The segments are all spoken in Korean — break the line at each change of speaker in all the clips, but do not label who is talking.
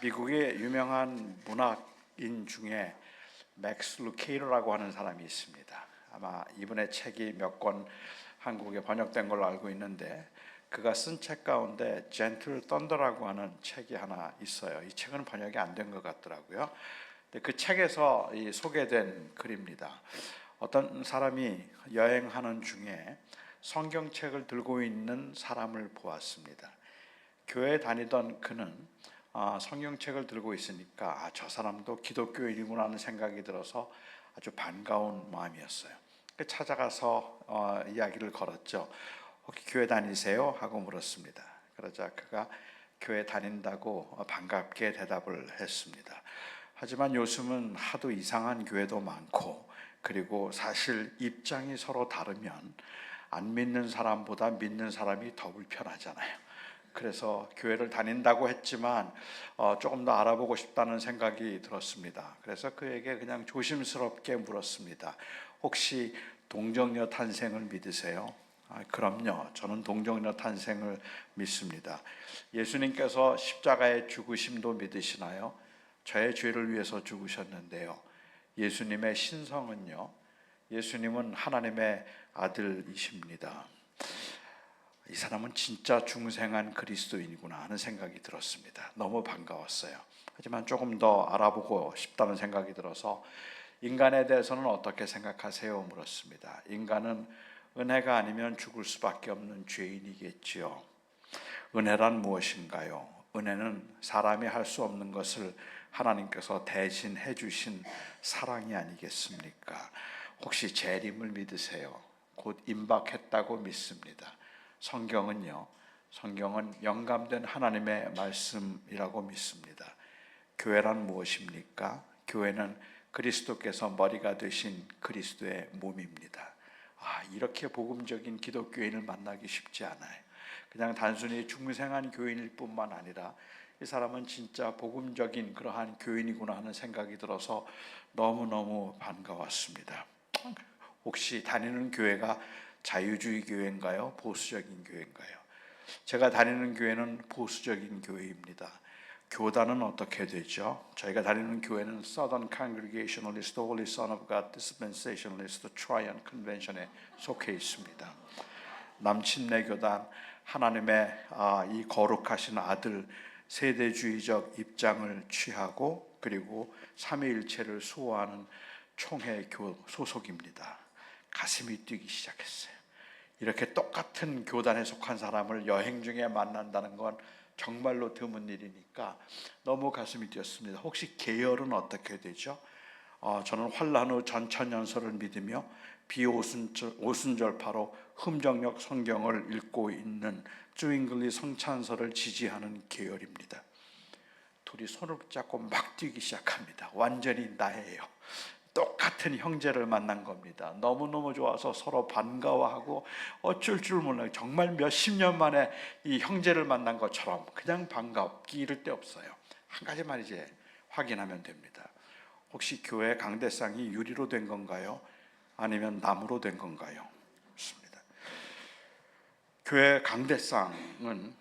미국의 유명한 문학인 중에 맥스 루케이로라고 하는 사람이 있습니다. 아마 이분의 책이 몇 권 한국에 번역된 걸로 알고 있는데, 그가 쓴 책 가운데 젠틀 썬더라고 하는 책이 하나 있어요. 이 책은 번역이 안 된 것 같더라고요. 근데 그 책에서 소개된 글입니다. 어떤 사람이 여행하는 중에 성경책을 들고 있는 사람을 보았습니다. 교회 다니던 그는 성경책을 들고 있으니까 저 사람도 기독교인이구나 하는 생각이 들어서 아주 반가운 마음이었어요. 찾아가서 이야기를 걸었죠. 혹시 교회 다니세요? 하고 물었습니다. 그러자 그가 교회 다닌다고 반갑게 대답을 했습니다. 하지만 요즘은 하도 이상한 교회도 많고, 그리고 사실 입장이 서로 다르면 안 믿는 사람보다 믿는 사람이 더 불편하잖아요. 그래서 교회를 다닌다고 했지만 조금 더 알아보고 싶다는 생각이 들었습니다. 그래서 그에게 그냥 조심스럽게 물었습니다. 혹시 동정녀 탄생을 믿으세요? 그럼요. 저는 동정녀 탄생을 믿습니다. 예수님께서 십자가의 죽으심도 믿으시나요? 저의 죄를 위해서 죽으셨는데요. 예수님의 신성은요? 예수님은 하나님의 아들이십니다. 이 사람은 진짜 중생한 그리스도인이구나 하는 생각이 들었습니다. 너무 반가웠어요. 하지만 조금 더 알아보고 싶다는 생각이 들어서 인간에 대해서는 어떻게 생각하세요? 물었습니다. 인간은 은혜가 아니면 죽을 수밖에 없는 죄인이겠지요. 은혜란 무엇인가요? 은혜는 사람이 할 수 없는 것을 하나님께서 대신 해주신 사랑이 아니겠습니까? 혹시 재림을 믿으세요? 곧 임박했다고 믿습니다. 성경은 영감된 하나님의 말씀이라고 믿습니다. 교회란 무엇입니까? 교회는 그리스도께서 머리가 되신 그리스도의 몸입니다. 이렇게 복음적인 기독교인을 만나기 쉽지 않아요. 그냥 단순히 중생한 교인일 뿐만 아니라 이 사람은 진짜 복음적인 그러한 교인이구나 하는 생각이 들어서 너무너무 반가웠습니다. 혹시 다니는 교회가 자유주의 교회인가요? 보수적인 교회인가요? 제가 다니는 교회는 보수적인 교회입니다. 교단은 어떻게 되죠? 저희가 다니는 교회는 Southern Congregationalist, Holy Son of God, Dispensationalist, Trian Convention에 속해 있습니다. 남침내 교단, 하나님의 이 거룩하신 아들 세대주의적 입장을 취하고, 그리고 삼위일체를 수호하는 총회교 소속입니다. 가슴이 뛰기 시작했어요. 이렇게 똑같은 교단에 속한 사람을 여행 중에 만난다는 건 정말로 드문 일이니까 너무 가슴이 뛰었습니다. 혹시 계열은 어떻게 되죠? 저는 환란 후 전천연설을 믿으며 비오순절파로 흠정역 성경을 읽고 있는 주잉글리 성찬설을 지지하는 계열입니다. 둘이 손을 붙잡고 막 뛰기 시작합니다. 완전히 나예요. 똑같은 형제를 만난 겁니다. 너무너무 좋아서 서로 반가워하고 어쩔 줄 몰라요. 정말 몇십 년 만에 이 형제를 만난 것처럼 그냥 반갑기 이를 데 없어요. 한 가지만 이제 확인하면 됩니다. 혹시 교회 강대상이 유리로 된 건가요? 아니면 나무로 된 건가요? 좋습니다. 교회 강대상은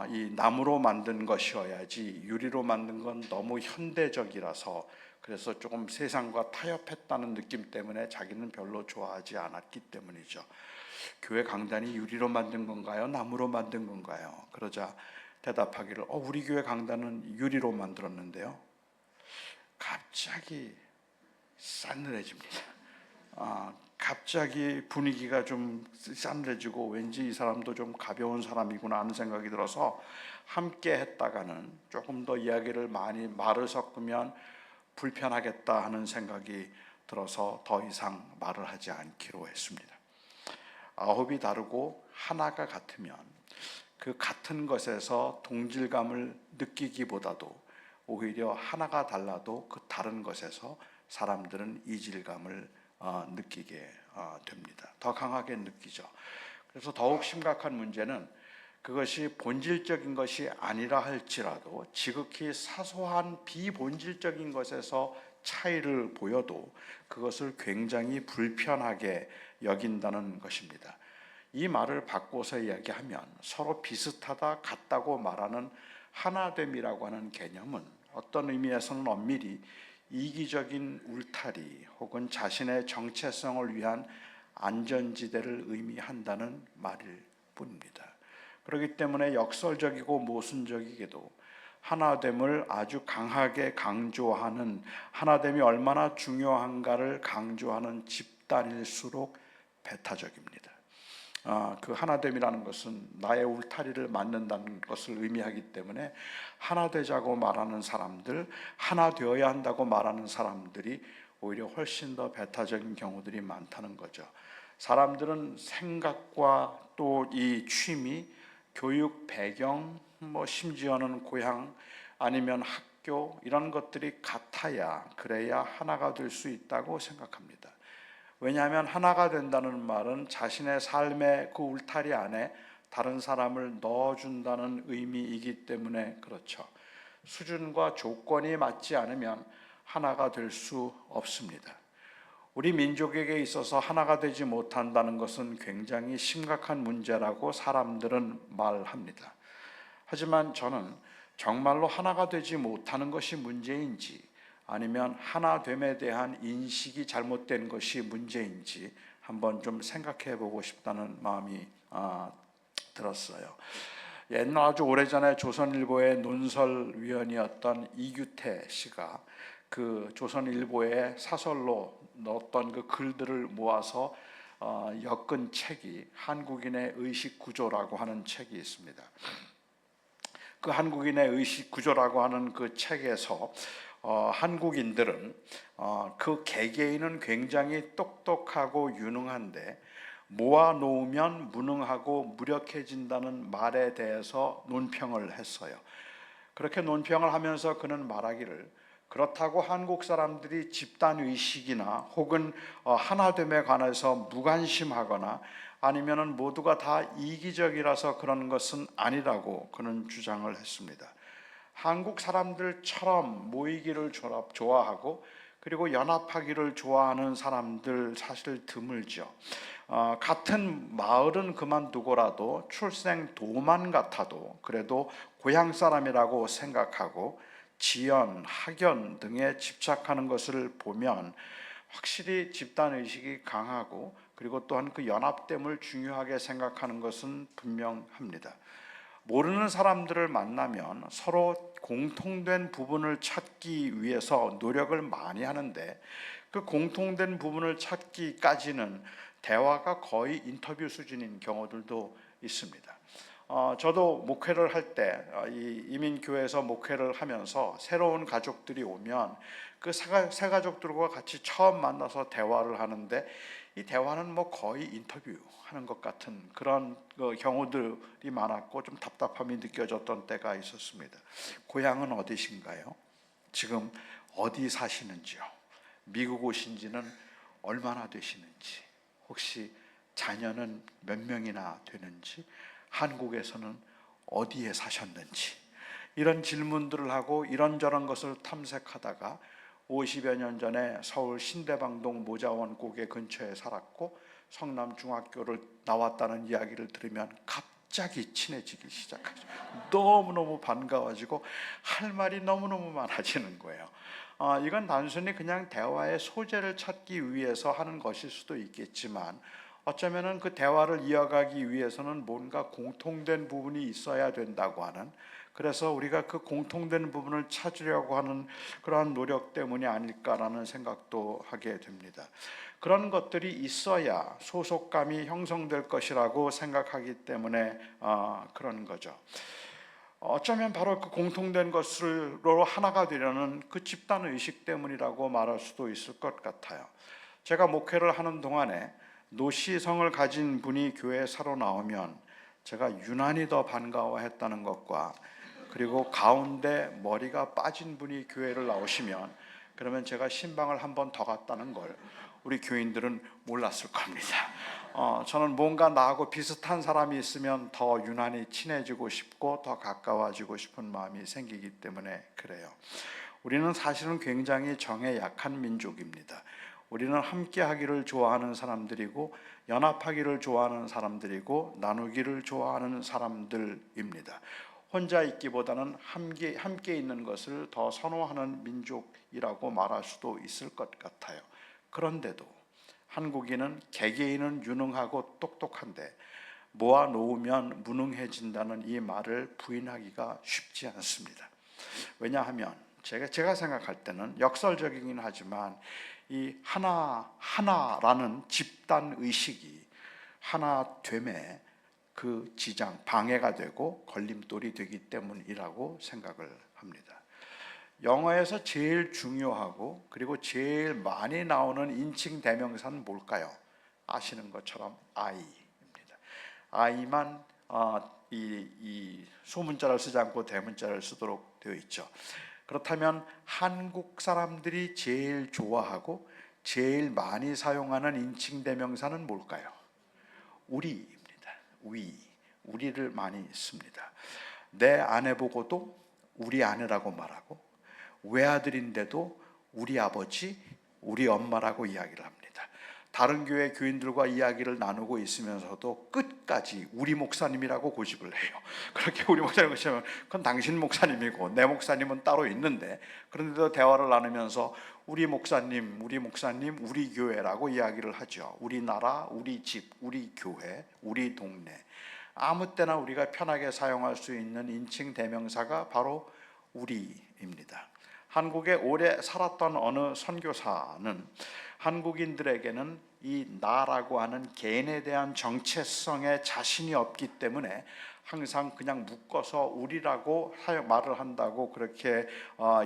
이 나무로 만든 것이어야지 유리로 만든 건 너무 현대적이라서, 그래서 조금 세상과 타협했다는 느낌 때문에 자기는 별로 좋아하지 않았기 때문이죠. 교회 강단이 유리로 만든 건가요? 나무로 만든 건가요? 그러자 대답하기를 우리 교회 강단은 유리로 만들었는데요. 갑자기 싸늘해집니다. 갑자기 분위기가 좀 싸늘해지고 왠지 이 사람도 좀 가벼운 사람이구나 하는 생각이 들어서 함께 했다가는 조금 더 이야기를 많이 말을 섞으면 불편하겠다 하는 생각이 들어서 더 이상 말을 하지 않기로 했습니다. 아홉이 다르고 하나가 같으면 그 같은 것에서 동질감을 느끼기보다도 오히려 하나가 달라도 그 다른 것에서 사람들은 이질감을 느끼게 됩니다. 더 강하게 느끼죠. 그래서 더욱 심각한 문제는 그것이 본질적인 것이 아니라 할지라도 지극히 사소한 비본질적인 것에서 차이를 보여도 그것을 굉장히 불편하게 여긴다는 것입니다. 이 말을 바꿔서 이야기하면 서로 비슷하다 같다고 말하는 하나됨이라고 하는 개념은 어떤 의미에서는 엄밀히 이기적인 울타리 혹은 자신의 정체성을 위한 안전지대를 의미한다는 말일 뿐입니다. 그렇기 때문에 역설적이고 모순적이게도 하나됨을 아주 강하게 강조하는, 하나됨이 얼마나 중요한가를 강조하는 집단일수록 배타적입니다. 그 하나됨이라는 것은 나의 울타리를 만든다는 것을 의미하기 때문에 하나 되자고 말하는 사람들, 하나 되어야 한다고 말하는 사람들이 오히려 훨씬 더 배타적인 경우들이 많다는 거죠. 사람들은 생각과 또 이 취미, 교육 배경, 심지어는 고향 아니면 학교 이런 것들이 같아야, 그래야 하나가 될 수 있다고 생각합니다. 왜냐하면 하나가 된다는 말은 자신의 삶의 그 울타리 안에 다른 사람을 넣어준다는 의미이기 때문에 그렇죠. 수준과 조건이 맞지 않으면 하나가 될 수 없습니다. 우리 민족에게 있어서 하나가 되지 못한다는 것은 굉장히 심각한 문제라고 사람들은 말합니다. 하지만 저는 정말로 하나가 되지 못하는 것이 문제인지 아니면 하나됨에 대한 인식이 잘못된 것이 문제인지 한번 좀 생각해 보고 싶다는 마음이 들었어요. 옛날 아주 오래전에 조선일보의 논설위원이었던 이규태 씨가 그 조선일보의 사설로 넣었던 그 글들을 모아서 엮은 책이 한국인의 의식구조라고 하는 책이 있습니다. 그 한국인의 의식구조라고 하는 그 책에서 한국인들은 그 개개인은 굉장히 똑똑하고 유능한데 모아놓으면 무능하고 무력해진다는 말에 대해서 논평을 했어요. 그렇게 논평을 하면서 그는 말하기를, 그렇다고 한국 사람들이 집단의식이나 혹은 하나됨에 관해서 무관심하거나 아니면은 모두가 다 이기적이라서 그런 것은 아니라고 그는 주장을 했습니다. 한국 사람들처럼 모이기를 좋아하고 그리고 연합하기를 좋아하는 사람들 사실 드물죠. 같은 마을은 그만두고라도 출생도만 같아도 그래도 고향 사람이라고 생각하고 지연, 학연 등에 집착하는 것을 보면 확실히 집단의식이 강하고 그리고 또한 그 연합됨을 중요하게 생각하는 것은 분명합니다. 모르는 사람들을 만나면 서로 공통된 부분을 찾기 위해서 노력을 많이 하는데 그 공통된 부분을 찾기까지는 대화가 거의 인터뷰 수준인 경우들도 있습니다. 저도 목회를 할 때 이민교회에서 목회를 하면서 새로운 가족들이 오면 그 새 가족들과 같이 처음 만나서 대화를 하는데 이 대화는 거의 인터뷰하는 것 같은 그런 경우들이 많았고 좀 답답함이 느껴졌던 때가 있었습니다. 고향은 어디신가요? 지금 어디 사시는지요? 미국 오신 지는 얼마나 되시는지, 혹시 자녀는 몇 명이나 되는지, 한국에서는 어디에 사셨는지, 이런 질문들을 하고 이런저런 것을 탐색하다가 50여 년 전에 서울 신대방동 모자원고개 근처에 살았고 성남중학교를 나왔다는 이야기를 들으면 갑자기 친해지기 시작하죠. 너무너무 반가워지고 할 말이 너무너무 많아지는 거예요. 이건 단순히 그냥 대화의 소재를 찾기 위해서 하는 것일 수도 있겠지만 어쩌면은 그 대화를 이어가기 위해서는 뭔가 공통된 부분이 있어야 된다고 하는, 그래서 우리가 그 공통된 부분을 찾으려고 하는 그러한 노력 때문이 아닐까라는 생각도 하게 됩니다. 그런 것들이 있어야 소속감이 형성될 것이라고 생각하기 때문에 그런 거죠. 어쩌면 바로 그 공통된 것으로 하나가 되려는 그 집단 의식 때문이라고 말할 수도 있을 것 같아요. 제가 목회를 하는 동안에 노시성을 가진 분이 교회에 새로 나오면 제가 유난히 더 반가워했다는 것과, 그리고 가운데 머리가 빠진 분이 교회를 나오시면 그러면 제가 신방을 한 번 더 갔다는 걸 우리 교인들은 몰랐을 겁니다. 저는 뭔가 나하고 비슷한 사람이 있으면 더 유난히 친해지고 싶고 더 가까워지고 싶은 마음이 생기기 때문에 그래요. 우리는 사실은 굉장히 정에 약한 민족입니다. 우리는 함께하기를 좋아하는 사람들이고 연합하기를 좋아하는 사람들이고 나누기를 좋아하는 사람들입니다. 혼자 있기보다는 함께 있는 것을 더 선호하는 민족이라고 말할 수도 있을 것 같아요. 그런데도 한국인은 개개인은 유능하고 똑똑한데 모아놓으면 무능해진다는 이 말을 부인하기가 쉽지 않습니다. 왜냐하면 제가 생각할 때는 역설적이긴 하지만 이 하나라는 집단 의식이 하나됨에 그 지장, 방해가 되고 걸림돌이 되기 때문이라고 생각을 합니다. 영어에서 제일 중요하고 그리고 제일 많이 나오는 인칭 대명사는 뭘까요? 아시는 것처럼 I입니다. I만 이 소문자를 쓰지 않고 대문자를 쓰도록 되어 있죠. 그렇다면 한국 사람들이 제일 좋아하고 제일 많이 사용하는 인칭 대명사는 뭘까요? 우리입니다. 우리를 많이 씁니다. 내 아내 보고도 우리 아내라고 말하고 외아들인데도 우리 아버지, 우리 엄마라고 이야기를 합니다. 다른 교회 교인들과 이야기를 나누고 있으면서도 끝까지 우리 목사님이라고 고집을 해요. 그렇게 우리 목사님 고집하면 그건 당신 목사님이고 내 목사님은 따로 있는데, 그런데도 대화를 나누면서 우리 목사님, 우리 교회라고 이야기를 하죠. 우리 나라, 우리 집, 우리 교회, 우리 동네. 아무 때나 우리가 편하게 사용할 수 있는 인칭 대명사가 바로 우리입니다. 한국에 오래 살았던 어느 선교사는 한국인들에게는 이 나라고 하는 개인에 대한 정체성에 자신이 없기 때문에 항상 그냥 묶어서 우리라고 말을 한다고 그렇게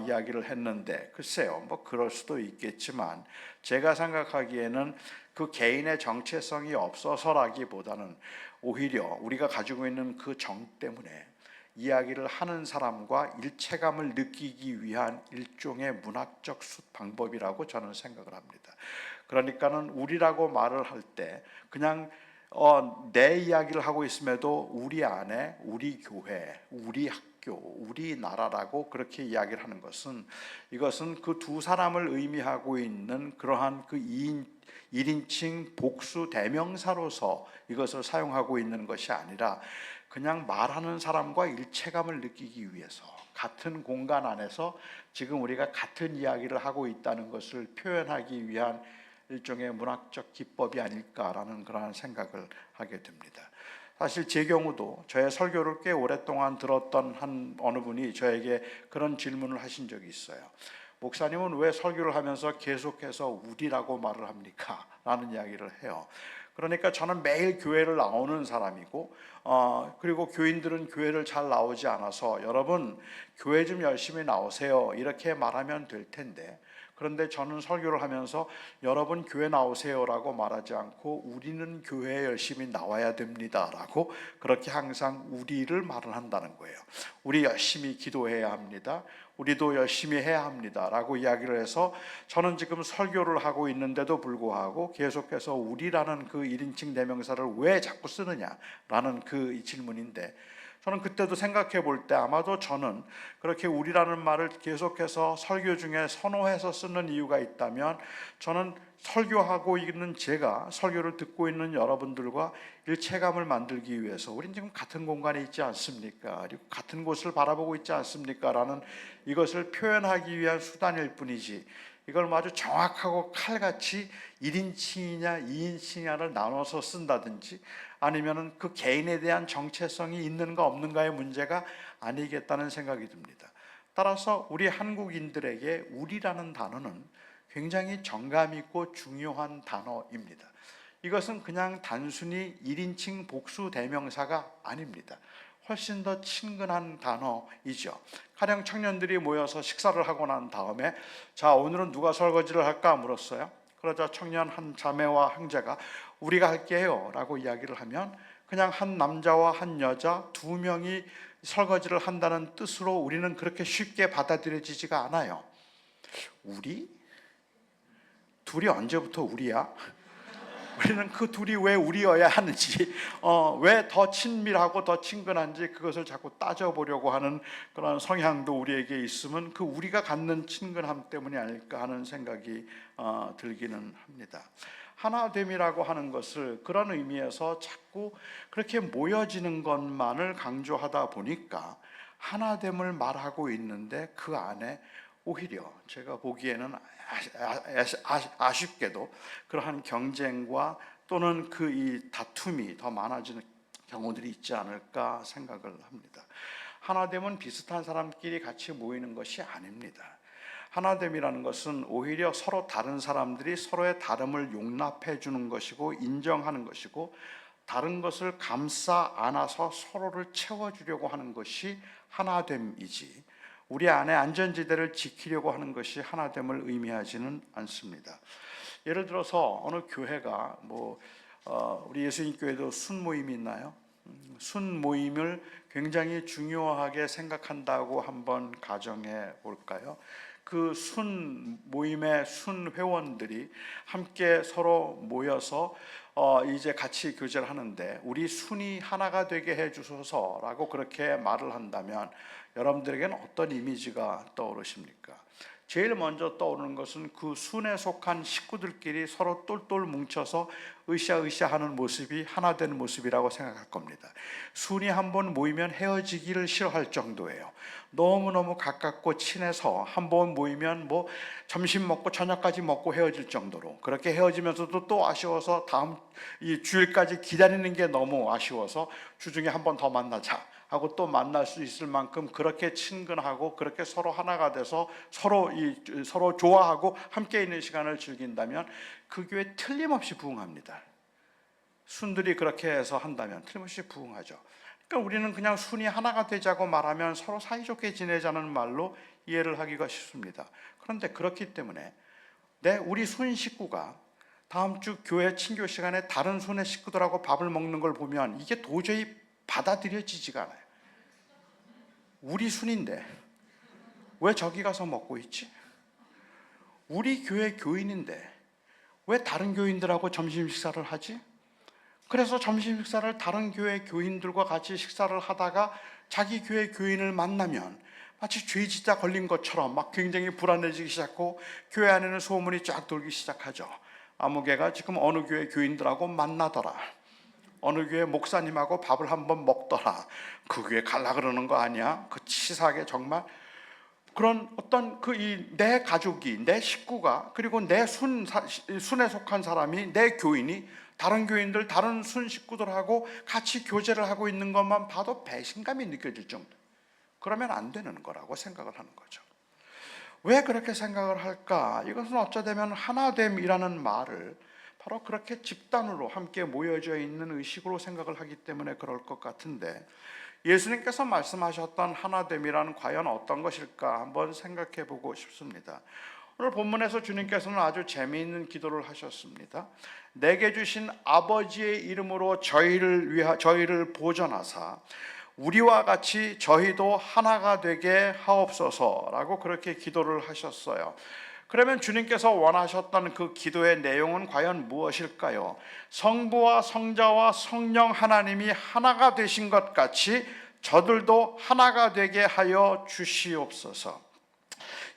이야기를 했는데, 글쎄요, 뭐 그럴 수도 있겠지만 제가 생각하기에는 그 개인의 정체성이 없어서라기보다는 오히려 우리가 가지고 있는 그 정 때문에 이야기를 하는 사람과 일체감을 느끼기 위한 일종의 문학적 방법이라고 저는 생각을 합니다. 그러니까는 우리라고 말을 할 때 그냥 내 이야기를 하고 있음에도 우리 아내, 우리 교회, 우리 학교, 우리 나라라고 그렇게 이야기를 하는 것은, 이것은 그 두 사람을 의미하고 있는 그러한 그 1인칭 복수 대명사로서 이것을 사용하고 있는 것이 아니라 그냥 말하는 사람과 일체감을 느끼기 위해서 같은 공간 안에서 지금 우리가 같은 이야기를 하고 있다는 것을 표현하기 위한 일종의 문학적 기법이 아닐까라는 그러한 생각을 하게 됩니다. 사실 제 경우도 저의 설교를 꽤 오랫동안 들었던 어느 분이 저에게 그런 질문을 하신 적이 있어요. 목사님은 왜 설교를 하면서 계속해서 우리라고 말을 합니까? 라는 이야기를 해요. 그러니까 저는 매일 교회를 나오는 사람이고 그리고 교인들은 교회를 잘 나오지 않아서 여러분 교회 좀 열심히 나오세요 이렇게 말하면 될 텐데, 그런데 저는 설교를 하면서 여러분 교회 나오세요라고 말하지 않고 우리는 교회에 열심히 나와야 됩니다라고 그렇게 항상 우리를 말을 한다는 거예요. 우리 열심히 기도해야 합니다. 우리도 열심히 해야 합니다라고 이야기를 해서 저는 지금 설교를 하고 있는데도 불구하고 계속해서 우리라는 그 1인칭 대명사를 왜 자꾸 쓰느냐라는 그 질문인데, 저는 그때도 생각해 볼 때 아마도 저는 그렇게 우리라는 말을 계속해서 설교 중에 선호해서 쓰는 이유가 있다면, 저는 설교하고 있는 제가 설교를 듣고 있는 여러분들과 일체감을 만들기 위해서 우린 지금 같은 공간에 있지 않습니까? 그리고 같은 곳을 바라보고 있지 않습니까? 라는 이것을 표현하기 위한 수단일 뿐이지, 이걸 아주 정확하고 칼같이 1인칭이냐 2인칭이냐를 나눠서 쓴다든지 아니면은 그 개인에 대한 정체성이 있는가 없는가의 문제가 아니겠다는 생각이 듭니다. 따라서 우리 한국인들에게 우리라는 단어는 굉장히 정감 있고 중요한 단어입니다. 이것은 그냥 단순히 1인칭 복수 대명사가 아닙니다. 훨씬 더 친근한 단어이죠. 가령 청년들이 모여서 식사를 하고 난 다음에 자, 오늘은 누가 설거지를 할까 물었어요. 그러자 청년 한 자매와 형제가 우리가 할게요 라고 이야기를 하면 그냥 한 남자와 한 여자 두 명이 설거지를 한다는 뜻으로 우리는 그렇게 쉽게 받아들여지지가 않아요. 우리? 둘이 언제부터 우리야? 우리는 그 둘이 왜 우리여야 하는지, 왜 더 친밀하고 더 친근한지 그것을 자꾸 따져보려고 하는 그런 성향도 우리에게 있으면 그 우리가 갖는 친근함 때문이 아닐까 하는 생각이 들기는 합니다. 하나됨이라고 하는 것을 그런 의미에서 자꾸 그렇게 모여지는 것만을 강조하다 보니까 하나됨을 말하고 있는데 그 안에 오히려 제가 보기에는 아쉽게도 그러한 경쟁과 또는 그 이 다툼이 더 많아지는 경우들이 있지 않을까 생각을 합니다. 하나됨은 비슷한 사람끼리 같이 모이는 것이 아닙니다. 하나됨이라는 것은 오히려 서로 다른 사람들이 서로의 다름을 용납해 주는 것이고 인정하는 것이고 다른 것을 감싸 안아서 서로를 채워주려고 하는 것이 하나됨이지, 우리 안에 안전지대를 지키려고 하는 것이 하나됨을 의미하지는 않습니다. 예를 들어서 어느 교회가 우리 예수님 교회도 순모임이 있나요? 순모임을 굉장히 중요하게 생각한다고 한번 가정해 볼까요? 그 순모임의 순회원들이 함께 서로 모여서 이제 같이 교제를 하는데 우리 순이 하나가 되게 해주소서라고 그렇게 말을 한다면 여러분들에게는 어떤 이미지가 떠오르십니까? 제일 먼저 떠오르는 것은 그 순에 속한 식구들끼리 서로 똘똘 뭉쳐서 으쌰으쌰 하는 모습이 하나 된 모습이라고 생각할 겁니다. 순이 한번 모이면 헤어지기를 싫어할 정도예요. 너무너무 가깝고 친해서 한번 모이면 점심 먹고 저녁까지 먹고 헤어질 정도로, 그렇게 헤어지면서도 또 아쉬워서 다음 이 주일까지 기다리는 게 너무 아쉬워서 주중에 한 번 더 만나자 하고 또 만날 수 있을 만큼 그렇게 친근하고 그렇게 서로 하나가 돼서 서로 좋아하고 함께 있는 시간을 즐긴다면 그 교회 틀림없이 부흥합니다. 순들이 그렇게 해서 한다면 틀림없이 부흥하죠. 그러니까 우리는 그냥 순이 하나가 되자고 말하면 서로 사이좋게 지내자는 말로 이해를 하기가 쉽습니다. 그런데 그렇기 때문에 우리 순 식구가 다음 주 교회 친교 시간에 다른 순의 식구들하고 밥을 먹는 걸 보면 이게 도저히 받아들여지지가 않아요. 우리 순인데 왜 저기 가서 먹고 있지? 우리 교회 교인인데 왜 다른 교인들하고 점심 식사를 하지? 그래서 점심 식사를 다른 교회 교인들과 같이 식사를 하다가 자기 교회 교인을 만나면 마치 죄짓다 걸린 것처럼 막 굉장히 불안해지기 시작하고 교회 안에는 소문이 쫙 돌기 시작하죠. 아무개가 지금 어느 교회 교인들하고 만나더라, 어느 교회 목사님하고 밥을 한번 먹더라, 그 교회 갈라 그러는 거 아니야? 그 치사하게 정말 그런 어떤 내 가족이, 내 식구가, 그리고 내 순에 속한 사람이, 내 교인이 다른 교인들, 다른 순 식구들하고 같이 교제를 하고 있는 것만 봐도 배신감이 느껴질 정도. 그러면 안 되는 거라고 생각을 하는 거죠. 왜 그렇게 생각을 할까? 이것은 어쩌면 하나됨이라는 말을 바로 그렇게 집단으로 함께 모여져 있는 의식으로 생각을 하기 때문에 그럴 것 같은데, 예수님께서 말씀하셨던 하나됨이란 과연 어떤 것일까 한번 생각해 보고 싶습니다. 오늘 본문에서 주님께서는 아주 재미있는 기도를 하셨습니다. 내게 주신 아버지의 이름으로 저희를 보존하사 우리와 같이 저희도 하나가 되게 하옵소서라고 그렇게 기도를 하셨어요. 그러면 주님께서 원하셨던 그 기도의 내용은 과연 무엇일까요? 성부와 성자와 성령 하나님이 하나가 되신 것 같이 저들도 하나가 되게 하여 주시옵소서.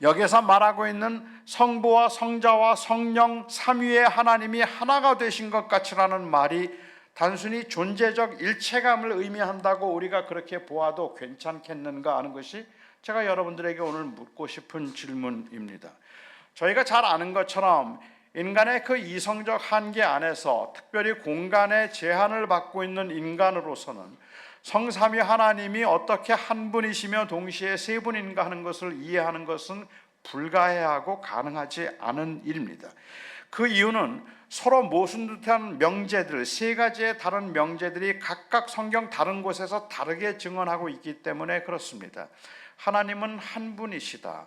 여기서 말하고 있는 성부와 성자와 성령 삼위의 하나님이 하나가 되신 것 같이라는 말이 단순히 존재적 일체감을 의미한다고 우리가 그렇게 보아도 괜찮겠는가 하는 것이 제가 여러분들에게 오늘 묻고 싶은 질문입니다. 저희가 잘 아는 것처럼 인간의 그 이성적 한계 안에서 특별히 공간의 제한을 받고 있는 인간으로서는 성삼위 하나님이 어떻게 한 분이시며 동시에 세 분인가 하는 것을 이해하는 것은 불가해하고 가능하지 않은 일입니다. 그 이유는 서로 모순 듯한 명제들, 세 가지의 다른 명제들이 각각 성경 다른 곳에서 다르게 증언하고 있기 때문에 그렇습니다. 하나님은 한 분이시다.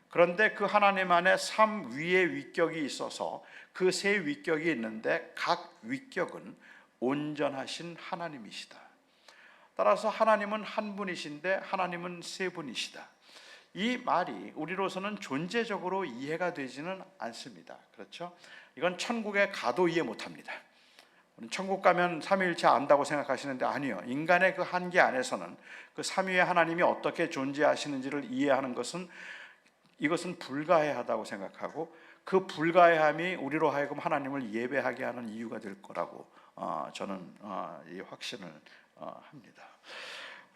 그런데 그 하나님 안에 삼위의 위격이 있어서 그 세 위격이 있는데 각 위격은 온전하신 하나님이시다. 따라서 하나님은 한 분이신데 하나님은 세 분이시다. 이 말이 우리로서는 존재적으로 이해가 되지는 않습니다. 그렇죠? 이건 천국에 가도 이해 못합니다. 천국 가면 삼위일체 안다고 생각하시는데 아니요. 인간의 그 한계 안에서는 그 삼위의 하나님이 어떻게 존재하시는지를 이해하는 것은 이것은 불가해하다고 생각하고 그 불가해함이 우리로 하여금 하나님을 예배하게 하는 이유가 될 거라고 저는 이 확신을 합니다.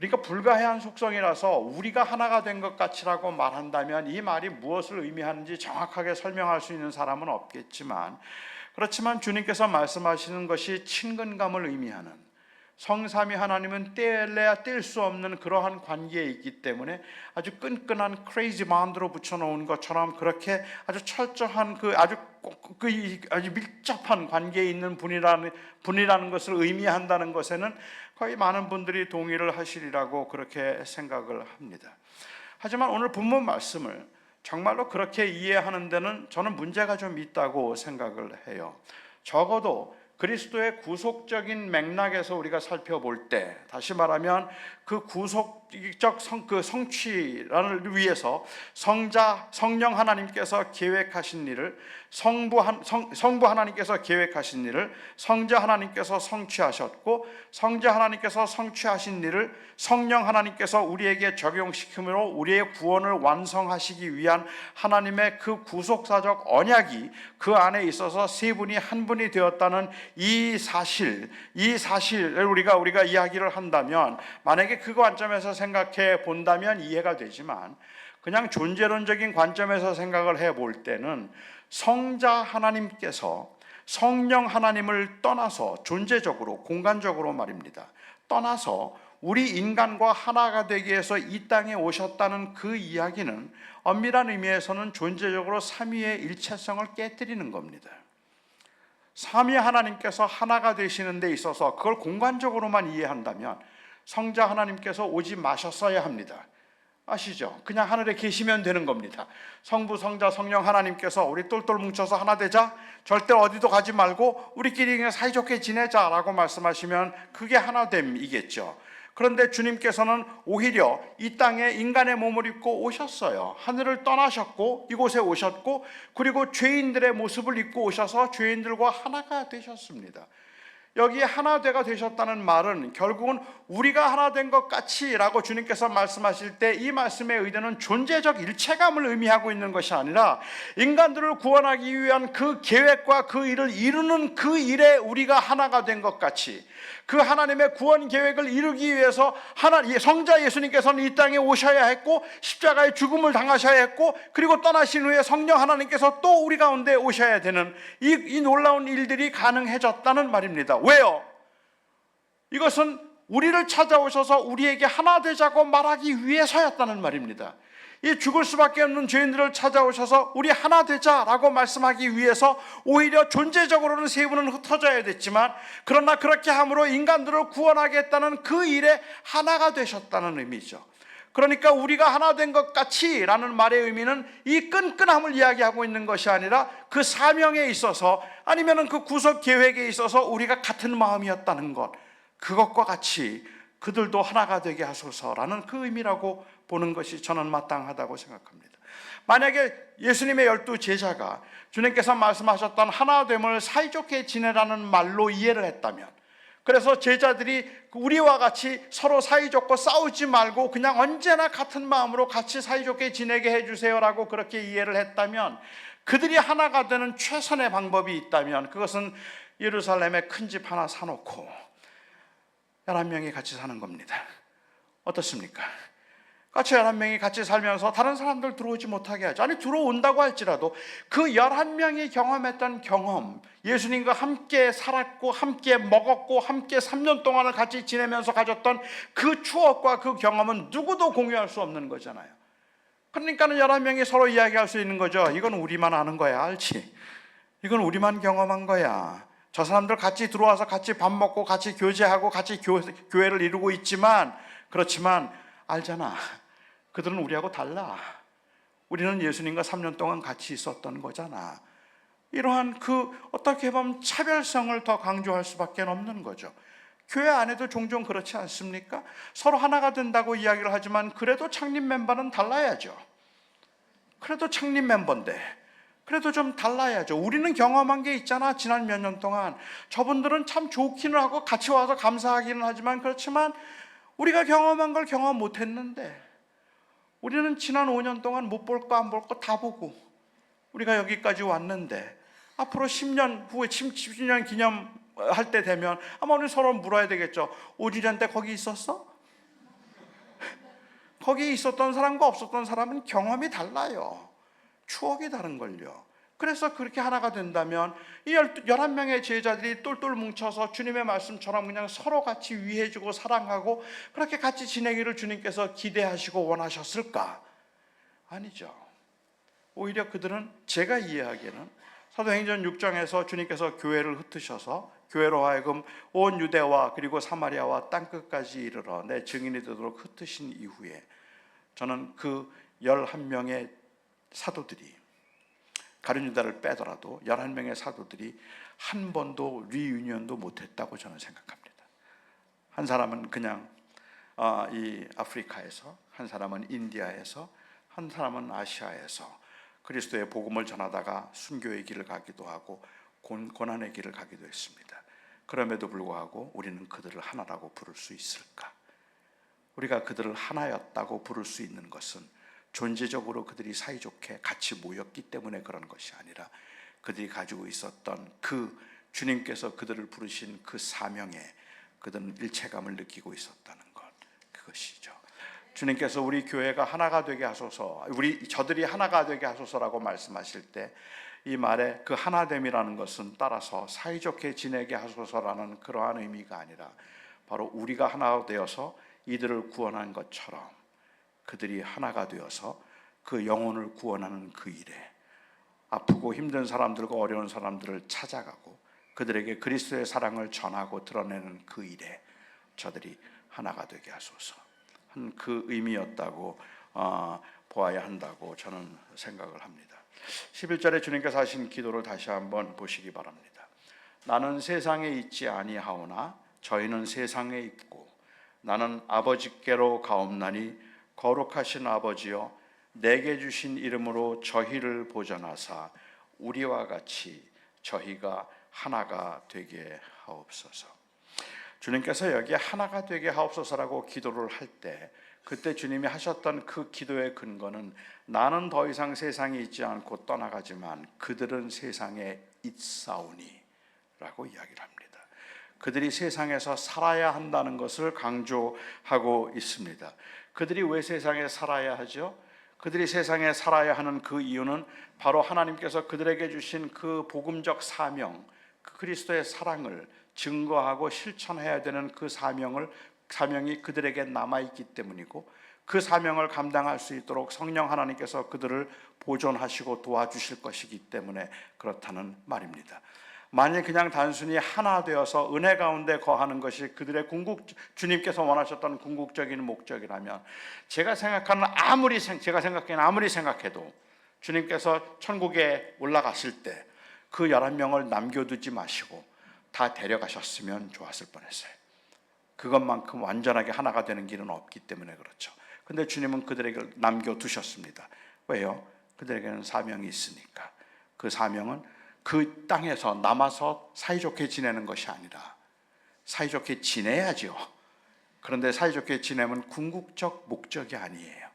그러니까 불가해한 속성이라서 우리가 하나가 된 것 같이라고 말한다면 이 말이 무엇을 의미하는지 정확하게 설명할 수 있는 사람은 없겠지만, 그렇지만 주님께서 말씀하시는 것이 친근감을 의미하는, 성삼위 하나님은 떼려야 뗄 수 없는 그러한 관계에 있기 때문에 아주 끈끈한 크레이지 바운드로 붙여놓은 것처럼 그렇게 아주 철저한 아주 밀접한 관계에 있는 분이라는 것을 의미한다는 것에는 거의 많은 분들이 동의를 하시리라고 그렇게 생각을 합니다. 하지만 오늘 본문 말씀을 정말로 그렇게 이해하는 데는 저는 문제가 좀 있다고 생각을 해요. 적어도 그리스도의 구속적인 맥락에서 우리가 살펴볼 때, 다시 말하면 그 구속적 성취를 위해서 성령 하나님께서 계획하신 일을, 성부 하나님께서 계획하신 일을 성자 하나님께서 성취하셨고, 성자 하나님께서 성취하신 일을 성령 하나님께서 우리에게 적용시킴으로 우리의 구원을 완성하시기 위한 하나님의 그 구속사적 언약이 그 안에 있어서 세 분이 한 분이 되었다는 이 사실을 우리가 이야기를 한다면, 만약에 그 관점에서 생각해 본다면 이해가 되지만, 그냥 존재론적인 관점에서 생각을 해볼 때는 성자 하나님께서 성령 하나님을 떠나서, 존재적으로 공간적으로 말입니다, 떠나서 우리 인간과 하나가 되기 위해서 이 땅에 오셨다는 그 이야기는 엄밀한 의미에서는 존재적으로 삼위의 일체성을 깨뜨리는 겁니다. 삼위 하나님께서 하나가 되시는 데 있어서 그걸 공간적으로만 이해한다면 성자 하나님께서 오지 마셨어야 합니다. 아시죠? 그냥 하늘에 계시면 되는 겁니다. 성부, 성자, 성령 하나님께서 우리 똘똘 뭉쳐서 하나 되자, 절대 어디도 가지 말고 우리끼리 그냥 사이좋게 지내자라고 말씀하시면 그게 하나됨이겠죠. 그런데 주님께서는 오히려 이 땅에 인간의 몸을 입고 오셨어요. 하늘을 떠나셨고 이곳에 오셨고, 그리고 죄인들의 모습을 입고 오셔서 죄인들과 하나가 되셨습니다. 여기에 하나되가 되셨다는 말은 결국은 우리가 하나 된 것 같이 라고 주님께서 말씀하실 때 이 말씀의 의도는 존재적 일체감을 의미하고 있는 것이 아니라 인간들을 구원하기 위한 그 계획과 그 일을 이루는 그 일에 우리가 하나가 된 것 같이, 그 하나님의 구원 계획을 이루기 위해서 성자 예수님께서는 이 땅에 오셔야 했고 십자가의 죽음을 당하셔야 했고, 그리고 떠나신 후에 성령 하나님께서 또 우리 가운데 오셔야 되는 이 놀라운 일들이 가능해졌다는 말입니다. 왜요? 이것은 우리를 찾아오셔서 우리에게 하나 되자고 말하기 위해서였다는 말입니다. 이 죽을 수밖에 없는 죄인들을 찾아오셔서 우리 하나 되자라고 말씀하기 위해서 오히려 존재적으로는 세 분은 흩어져야 됐지만, 그러나 그렇게 함으로 인간들을 구원하겠다는 그 일에 하나가 되셨다는 의미죠. 그러니까 우리가 하나 된 것 같이 라는 말의 의미는 이 끈끈함을 이야기하고 있는 것이 아니라 그 사명에 있어서, 아니면 그 구속 계획에 있어서 우리가 같은 마음이었다는 것, 그것과 같이 그들도 하나가 되게 하소서라는 그 의미라고 보는 것이 저는 마땅하다고 생각합니다. 만약에 예수님의 12제자가 주님께서 말씀하셨던 하나됨을 사이좋게 지내라는 말로 이해를 했다면, 그래서 제자들이 우리와 같이 서로 사이좋고 싸우지 말고 그냥 언제나 같은 마음으로 같이 사이좋게 지내게 해주세요라고 그렇게 이해를 했다면, 그들이 하나가 되는 최선의 방법이 있다면 그것은 예루살렘에 큰 집 하나 사놓고 11명이 같이 사는 겁니다. 어떻습니까? 같이 11명이 같이 살면서 다른 사람들 들어오지 못하게 하죠. 아니, 들어온다고 할지라도 그 11명이 경험했던 경험, 예수님과 함께 살았고 함께 먹었고 함께 3년 동안을 같이 지내면서 가졌던 그 추억과 그 경험은 누구도 공유할 수 없는 거잖아요. 그러니까는 11명이 서로 이야기할 수 있는 거죠. 이건 우리만 아는 거야, 알지? 이건 우리만 경험한 거야. 저 사람들 같이 들어와서 같이 밥 먹고 같이 교제하고 같이 교회를 이루고 있지만, 그렇지만 알잖아, 그들은 우리하고 달라. 우리는 예수님과 3년 동안 같이 있었던 거잖아. 이러한 어떻게 보면 차별성을 더 강조할 수밖에 없는 거죠. 교회 안에도 종종 그렇지 않습니까? 서로 하나가 된다고 이야기를 하지만 그래도 창립 멤버는 달라야죠. 그래도 창립 멤버인데 그래도 좀 달라야죠. 우리는 경험한 게 있잖아, 지난 몇 년 동안. 저분들은 참 좋기는 하고 같이 와서 감사하기는 하지만, 그렇지만 우리가 경험한 걸 경험 못했는데, 우리는 지난 5년 동안 못 볼 거 안 볼 거 다 보고 우리가 여기까지 왔는데, 앞으로 10년 후에 10주년 기념할 때 되면 아마 우리 서로 물어야 되겠죠. 5주년 때 거기 있었어? 거기에 있었던 사람과 없었던 사람은 경험이 달라요. 추억이 다른 걸요. 그래서 그렇게 하나가 된다면 이 11명의 제자들이 똘똘 뭉쳐서 주님의 말씀처럼 그냥 서로 같이 위해주고 사랑하고 그렇게 같이 지내기를 주님께서 기대하시고 원하셨을까? 아니죠. 오히려 그들은, 제가 이해하기에는 사도행전 6장에서 주님께서 교회를 흩으셔서 교회로 하여금 온 유대와 그리고 사마리아와 땅끝까지 이르러 내 증인이 되도록 흩으신 이후에 저는 그 11명의 사도들이, 가룟 유다를 빼더라도 11명의 사도들이 한 번도 리유니언도 못했다고 저는 생각합니다. 한 사람은 그냥 이 아프리카에서, 한 사람은 인디아에서, 한 사람은 아시아에서 그리스도의 복음을 전하다가 순교의 길을 가기도 하고 고난의 길을 가기도 했습니다. 그럼에도 불구하고 우리는 그들을 하나라고 부를 수 있을까? 우리가 그들을 하나였다고 부를 수 있는 것은 존재적으로 그들이 사이좋게 같이 모였기 때문에 그런 것이 아니라 그들이 가지고 있었던 그 주님께서 그들을 부르신 그 사명에 그들은 일체감을 느끼고 있었다는 것, 그것이죠. 주님께서 우리 교회가 하나가 되게 하소서, 저들이 하나가 되게 하소서라고 말씀하실 때 이 말에 그 하나됨이라는 것은 따라서 사이좋게 지내게 하소서라는 그러한 의미가 아니라 바로 우리가 하나가 되어서 이들을 구원한 것처럼 그들이 하나가 되어서 그 영혼을 구원하는 그 일에 아프고 힘든 사람들과 어려운 사람들을 찾아가고 그들에게 그리스도의 사랑을 전하고 드러내는 그 일에 저들이 하나가 되게 하소서 한 그 의미였다고 보아야 한다고 저는 생각을 합니다. 11절에 주님께서 하신 기도를 다시 한번 보시기 바랍니다. 나는 세상에 있지 아니하오나 저희는 세상에 있고 나는 아버지께로 가옵나니 거룩하신 아버지여 내게 주신 이름으로 저희를 보전하사 우리와 같이 저희가 하나가 되게 하옵소서. 주님께서 여기에 하나가 되게 하옵소서라고 기도를 할 때 그때 주님이 하셨던 그 기도의 근거는 나는 더 이상 세상에 있지 않고 떠나가지만 그들은 세상에 있사오니 라고 이야기를 합니다. 그들이 세상에서 살아야 한다는 것을 강조하고 있습니다. 그들이 왜 세상에 살아야 하죠? 그들이 세상에 살아야 하는 그 이유는 바로 하나님께서 그들에게 주신 그 복음적 사명, 그 그리스도의 사랑을 증거하고 실천해야 되는 그 사명이 그들에게 남아있기 때문이고 그 사명을 감당할 수 있도록 성령 하나님께서 그들을 보존하시고 도와주실 것이기 때문에 그렇다는 말입니다. 만일 그냥 단순히 하나 되어서 은혜 가운데 거하는 것이 그들의 주님께서 원하셨던 궁극적인 목적이라면 제가 생각하기에는 아무리 생각해도 주님께서 천국에 올라갔을 때 그 11명을 남겨두지 마시고 다 데려가셨으면 좋았을 뻔했어요. 그것만큼 완전하게 하나가 되는 길은 없기 때문에 그렇죠. 근데 주님은 그들에게 남겨두셨습니다. 왜요? 그들에게는 사명이 있으니까. 그 사명은 그 땅에서 남아서 사이좋게 지내는 것이 아니라 사이좋게 지내야죠. 그런데 사이좋게 지내면 궁극적 목적이 아니에요.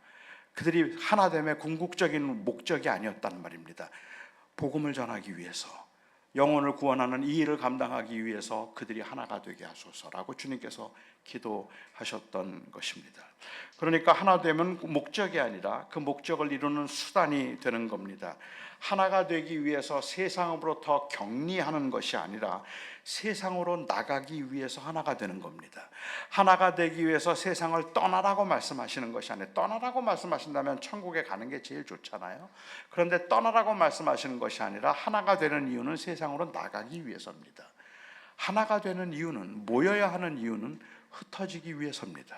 그들이 하나됨의 궁극적인 목적이 아니었단 말입니다. 복음을 전하기 위해서, 영혼을 구원하는 이 일을 감당하기 위해서 그들이 하나가 되게 하소서라고 주님께서 기도하셨던 것입니다. 그러니까 하나 되면 목적이 아니라 그 목적을 이루는 수단이 되는 겁니다. 하나가 되기 위해서 세상으로부터 격리하는 것이 아니라 세상으로 나가기 위해서 하나가 되는 겁니다. 하나가 되기 위해서 세상을 떠나라고 말씀하시는 것이 아니라, 떠나라고 말씀하신다면 천국에 가는 게 제일 좋잖아요. 그런데 떠나라고 말씀하시는 것이 아니라 하나가 되는 이유는 세상으로 나가기 위해서입니다. 하나가 되는 이유는, 모여야 하는 이유는 흩어지기 위해서입니다.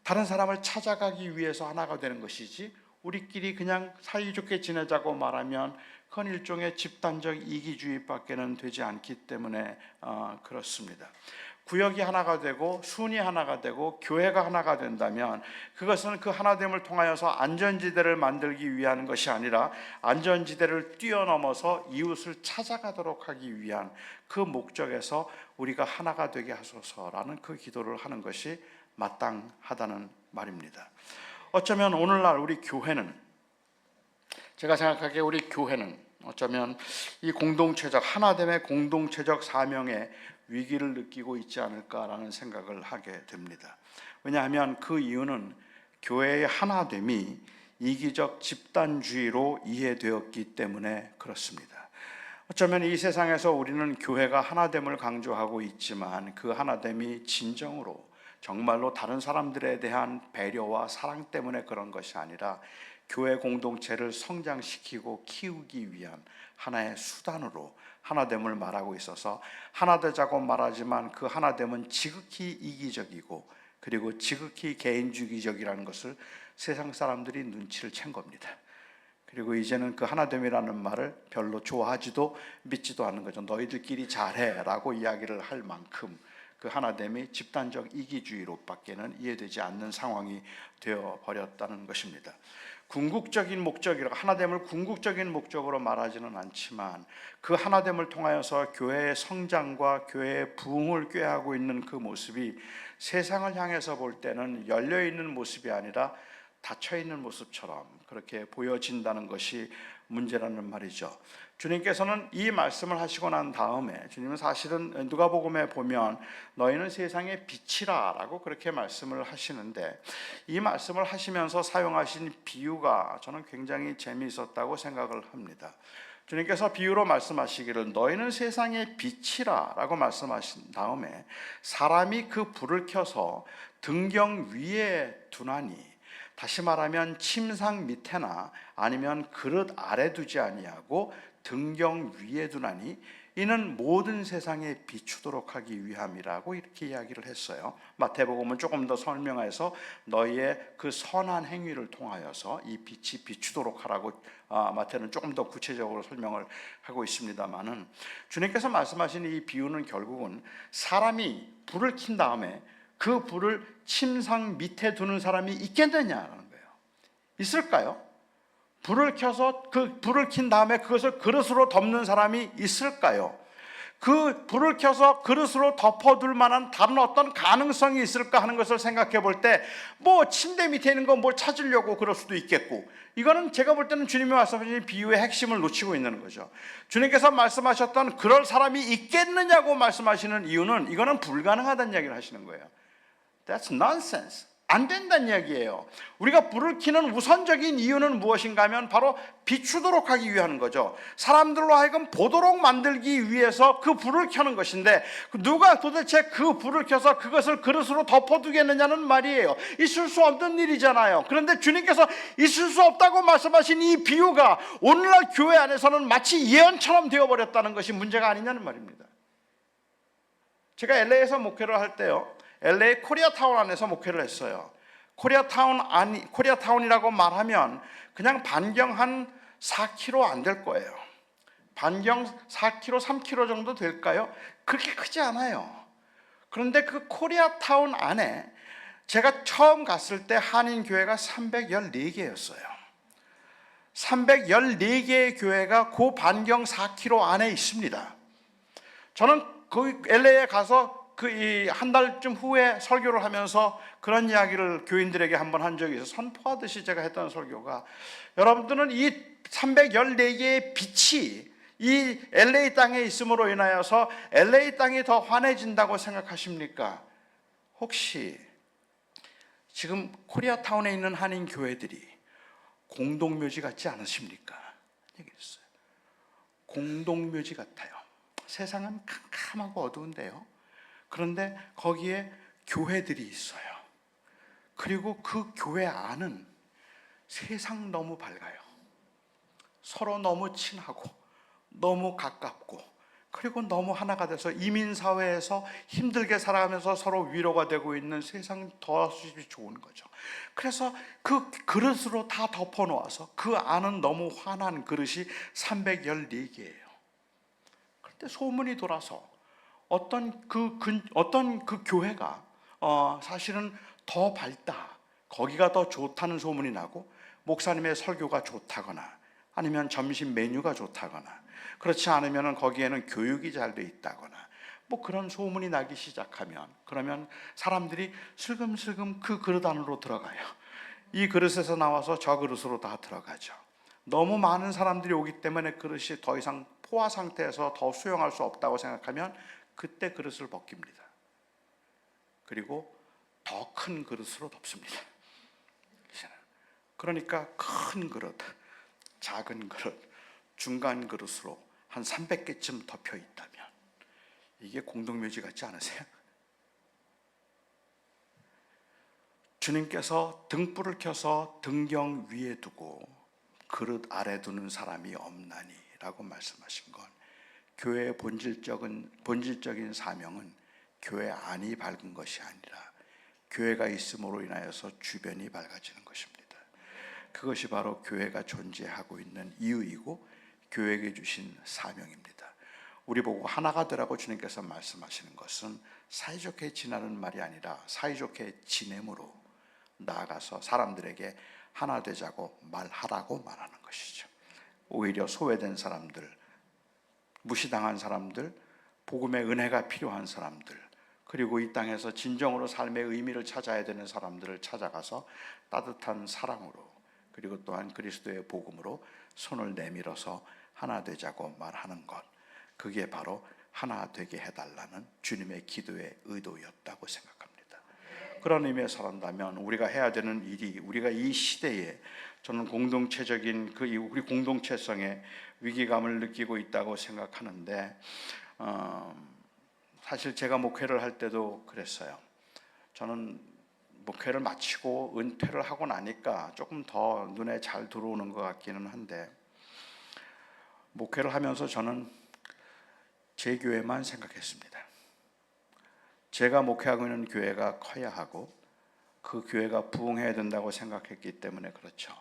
다른 사람을 찾아가기 위해서 하나가 되는 것이지 우리끼리 그냥 사이좋게 지내자고 말하면 그건 일종의 집단적 이기주의밖에는 되지 않기 때문에 그렇습니다. 구역이 하나가 되고 순이 하나가 되고 교회가 하나가 된다면 그것은 그 하나됨을 통하여서 안전지대를 만들기 위한 것이 아니라 안전지대를 뛰어넘어서 이웃을 찾아가도록 하기 위한 그 목적에서 우리가 하나가 되게 하소서라는 그 기도를 하는 것이 마땅하다는 말입니다. 어쩌면 오늘날 우리 교회는, 제가 생각하기에 우리 교회는 어쩌면 이 공동체적 하나됨의 공동체적 사명에 위기를 느끼고 있지 않을까라는 생각을 하게 됩니다. 왜냐하면 그 이유는 교회의 하나됨이 이기적 집단주의로 이해되었기 때문에 그렇습니다. 어쩌면 이 세상에서 우리는 교회가 하나됨을 강조하고 있지만 그 하나됨이 진정으로 정말로 다른 사람들에 대한 배려와 사랑 때문에 그런 것이 아니라 교회 공동체를 성장시키고 키우기 위한 하나의 수단으로 하나됨을 말하고 있어서 하나되자고 말하지만 그 하나됨은 지극히 이기적이고 그리고 지극히 개인주의적이라는 것을 세상 사람들이 눈치를 챈 겁니다. 그리고 이제는 그 하나됨이라는 말을 별로 좋아하지도 믿지도 않는 거죠. 너희들끼리 잘해 라고 이야기를 할 만큼 그 하나됨이 집단적 이기주의로밖에는 이해되지 않는 상황이 되어버렸다는 것입니다. 궁극적인 목적이라 하나됨을 궁극적인 목적으로 말하지는 않지만 그 하나됨을 통하여서 교회의 성장과 교회의 부흥을 꾀하고 있는 그 모습이 세상을 향해서 볼 때는 열려있는 모습이 아니라 닫혀있는 모습처럼 그렇게 보여진다는 것이 문제라는 말이죠. 주님께서는 이 말씀을 하시고 난 다음에 주님은 사실은 누가복음에 보면 너희는 세상의 빛이라 라고 그렇게 말씀을 하시는데 이 말씀을 하시면서 사용하신 비유가 저는 굉장히 재미있었다고 생각을 합니다. 주님께서 비유로 말씀하시기를 너희는 세상의 빛이라 라고 말씀하신 다음에 사람이 그 불을 켜서 등경 위에 두나니 다시 말하면 침상 밑에나 아니면 그릇 아래 두지 아니하고 등경 위에 두나니 이는 모든 세상에 비추도록 하기 위함이라고 이렇게 이야기를 했어요. 마태복음은 조금 더 설명해서 너희의 그 선한 행위를 통하여서 이 빛이 비추도록 하라고 마태는 조금 더 구체적으로 설명을 하고 있습니다만은 주님께서 말씀하신 이 비유는 결국은 사람이 불을 킨 다음에 그 불을 침상 밑에 두는 사람이 있겠느냐는 거예요. 있을까요? 불을 켜서 그 불을 킨 다음에 그것을 그릇으로 덮는 사람이 있을까요? 그 불을 켜서 그릇으로 덮어둘 만한 다른 어떤 가능성이 있을까 하는 것을 생각해 볼 때 뭐 침대 밑에 있는 거 뭘 찾으려고 그럴 수도 있겠고 이거는 제가 볼 때는 주님이 말씀하신 비유의 핵심을 놓치고 있는 거죠. 주님께서 말씀하셨던 그럴 사람이 있겠느냐고 말씀하시는 이유는 이거는 불가능하다는 이야기를 하시는 거예요. That's nonsense. 안 된다는 이야기예요. 우리가 불을 켜는 우선적인 이유는 무엇인가 하면 바로 비추도록 하기 위한 거죠. 사람들로 하여금 보도록 만들기 위해서 그 불을 켜는 것인데 누가 도대체 그 불을 켜서 그것을 그릇으로 덮어두겠느냐는 말이에요. 있을 수 없는 일이잖아요. 그런데 주님께서 있을 수 없다고 말씀하신 이 비유가 오늘날 교회 안에서는 마치 예언처럼 되어버렸다는 것이 문제가 아니냐는 말입니다. 제가 LA에서 목회를 할 때요, LA 코리아타운 안에서 목회를 했어요. 코리아타운이라고 말하면 그냥 반경 한 4km 안 될 거예요. 반경 4km, 3km 정도 될까요? 그렇게 크지 않아요. 그런데 그 코리아타운 안에 제가 처음 갔을 때 한인교회가 314개였어요. 314개의 교회가 그 반경 4km 안에 있습니다. 저는 그 LA에 가서 한 달쯤 후에 설교를 하면서 그런 이야기를 교인들에게 한번 한 적이 있어서 선포하듯이 제가 했던 설교가 여러분들은 이 314개의 빛이 이 LA 땅에 있음으로 인하여서 LA 땅이 더 환해진다고 생각하십니까? 혹시 지금 코리아타운에 있는 한인 교회들이 공동묘지 같지 않으십니까? 얘기했어요. 공동묘지 같아요. 세상은 캄캄하고 어두운데요. 그런데 거기에 교회들이 있어요. 그리고 그 교회 안은 세상 너무 밝아요. 서로 너무 친하고 너무 가깝고 그리고 너무 하나가 돼서 이민사회에서 힘들게 살아가면서 서로 위로가 되고 있는 세상 더 좋은 거죠. 그래서 그 그릇으로 다 덮어놓아서 그 안은 너무 환한 그릇이 314개예요. 그런데 소문이 돌아서 어떤 그 교회가 사실은 더 밝다, 거기가 더 좋다는 소문이 나고 목사님의 설교가 좋다거나 아니면 점심 메뉴가 좋다거나 그렇지 않으면 거기에는 교육이 잘 돼 있다거나 뭐 그런 소문이 나기 시작하면 그러면 사람들이 슬금슬금 그 그릇 안으로 들어가요. 이 그릇에서 나와서 저 그릇으로 다 들어가죠. 너무 많은 사람들이 오기 때문에 그릇이 더 이상 포화 상태에서 더 수용할 수 없다고 생각하면 그때 그릇을 벗깁니다. 그리고 더 큰 그릇으로 덮습니다. 그러니까 큰 그릇, 작은 그릇, 중간 그릇으로 한 300개쯤 덮여 있다면 이게 공동묘지 같지 않으세요? 주님께서 등불을 켜서 등경 위에 두고 그릇 아래 두는 사람이 없나니 라고 말씀하신 건, 교회의 본질적인 사명은 교회 안이 밝은 것이 아니라 교회가 있음으로 인하여서 주변이 밝아지는 것입니다. 그것이 바로 교회가 존재하고 있는 이유이고 교회에게 주신 사명입니다. 우리 보고 하나가 되라고 주님께서 말씀하시는 것은 사이좋게 지내는 말이 아니라 사이좋게 지냄으로 나아가서 사람들에게 하나 되자고 말하라고 말하는 것이죠. 오히려 소외된 사람들, 무시당한 사람들, 복음의 은혜가 필요한 사람들, 그리고 이 땅에서 진정으로 삶의 의미를 찾아야 되는 사람들을 찾아가서 따뜻한 사랑으로, 그리고 또한 그리스도의 복음으로 손을 내밀어서 하나 되자고 말하는 것, 그게 바로 하나 되게 해달라는 주님의 기도의 의도였다고 생각합니다. 그런 의미에서 우리가 해야 되는 일이, 우리가 이 시대에 저는 공동체적인 우리 공동체성의 위기감을 느끼고 있다고 생각하는데, 사실 제가 목회를 할 때도 그랬어요. 저는 목회를 마치고 은퇴를 하고 나니까 조금 더 눈에 잘 들어오는 것 같기는 한데, 목회를 하면서 저는 제 교회만 생각했습니다. 제가 목회하고 있는 교회가 커야 하고 그 교회가 부흥해야 된다고 생각했기 때문에 그렇죠.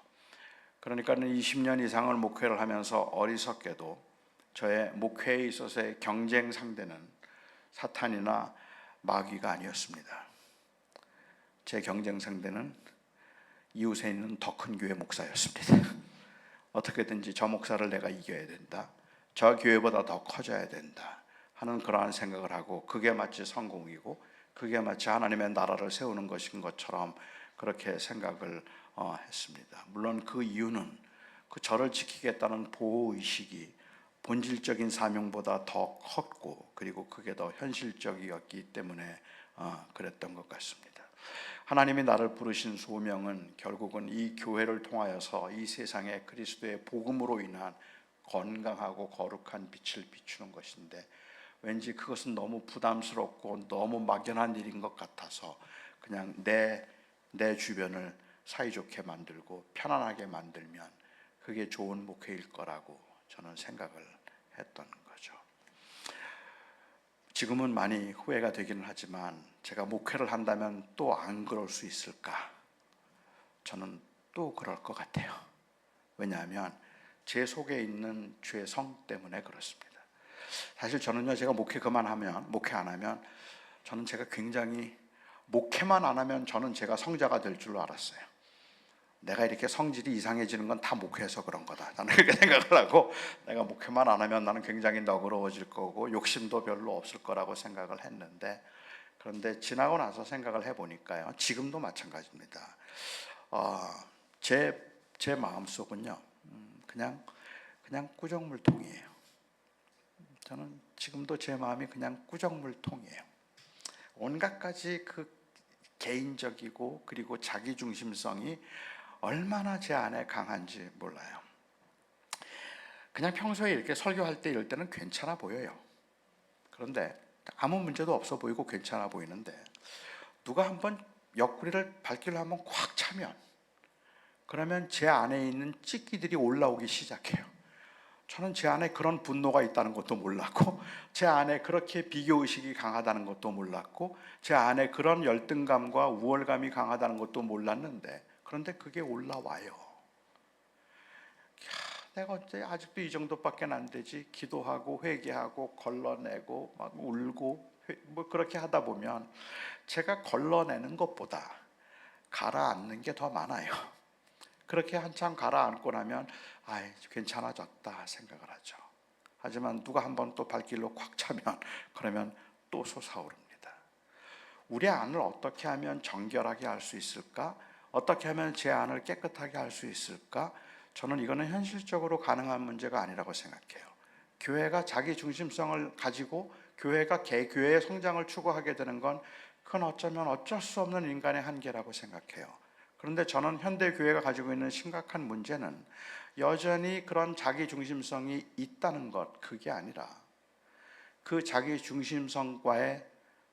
그러니까 20년 이상을 목회를 하면서 어리석게도 저의 목회에 있어서의 경쟁 상대는 사탄이나 마귀가 아니었습니다. 제 경쟁 상대는 이웃에 있는 더 큰 교회 목사였습니다. 어떻게든지 저 목사를 내가 이겨야 된다, 저 교회보다 더 커져야 된다 하는 그러한 생각을 하고, 그게 마치 성공이고 그게 마치 하나님의 나라를 세우는 것인 것처럼 그렇게 생각을 했습니다. 물론 그 이유는 그 저를 지키겠다는 보호의식이 본질적인 사명보다 더 컸고, 그리고 그게 더 현실적이었기 때문에 그랬던 것 같습니다. 하나님이 나를 부르신 소명은 결국은 이 교회를 통하여서 이 세상에 그리스도의 복음으로 인한 건강하고 거룩한 빛을 비추는 것인데, 왠지 그것은 너무 부담스럽고 너무 막연한 일인 것 같아서 그냥 내 주변을 사이좋게 만들고 편안하게 만들면 그게 좋은 목회일 거라고 저는 생각을 했던 거죠. 지금은 많이 후회가 되기는 하지만, 제가 목회를 한다면 또 안 그럴 수 있을까? 저는 또 그럴 것 같아요. 왜냐하면 제 속에 있는 죄의 성 때문에 그렇습니다. 사실 저는요, 제가 목회 안 하면 저는 제가 굉장히, 목회만 안 하면 저는 제가 성자가 될 줄로 알았어요. 내가 이렇게 성질이 이상해지는 건 다 목회해서 그런 거다, 나는 그렇게 생각을 하고, 내가 목회만 안 하면 나는 굉장히 너그러워질 거고 욕심도 별로 없을 거라고 생각을 했는데, 그런데 지나고 나서 생각을 해보니까요, 지금도 마찬가지입니다. 제 마음속은요, 그냥 꾸정물통이에요. 저는 지금도 제 마음이 그냥 꾸정물통이에요. 온갖 가지 그 개인적이고 그리고 자기중심성이 얼마나 제 안에 강한지 몰라요. 그냥 평소에 이렇게 설교할 때 이럴 때는 괜찮아 보여요. 그런데 아무 문제도 없어 보이고 괜찮아 보이는데, 누가 한번 옆구리를 발길로 한번 꽉 차면, 그러면 제 안에 있는 찌끼들이 올라오기 시작해요. 저는 제 안에 그런 분노가 있다는 것도 몰랐고, 제 안에 그렇게 비교의식이 강하다는 것도 몰랐고, 제 안에 그런 열등감과 우월감이 강하다는 것도 몰랐는데, 그런데 그게 올라와요. 내가 어째 아직도 이 정도밖에 안 되지? 기도하고 회개하고 걸러내고 막 울고 뭐 그렇게 하다 보면 제가 걸러내는 것보다 가라앉는 게 더 많아요. 그렇게 한참 가라앉고 나면 괜찮아졌다 생각을 하죠. 하지만 누가 한번 또 발길로 꽉 차면 그러면 또 솟아오릅니다. 우리 안을 어떻게 하면 정결하게 할 수 있을까? 어떻게 하면 제 안을 깨끗하게 할 수 있을까? 저는 이거는 현실적으로 가능한 문제가 아니라고 생각해요. 교회가 자기 중심성을 가지고 교회가 교회의 성장을 추구하게 되는 건, 그건 어쩌면 어쩔 수 없는 인간의 한계라고 생각해요. 그런데 저는 현대 교회가 가지고 있는 심각한 문제는 여전히 그런 자기 중심성이 있다는 것, 그게 아니라 그 자기 중심성과의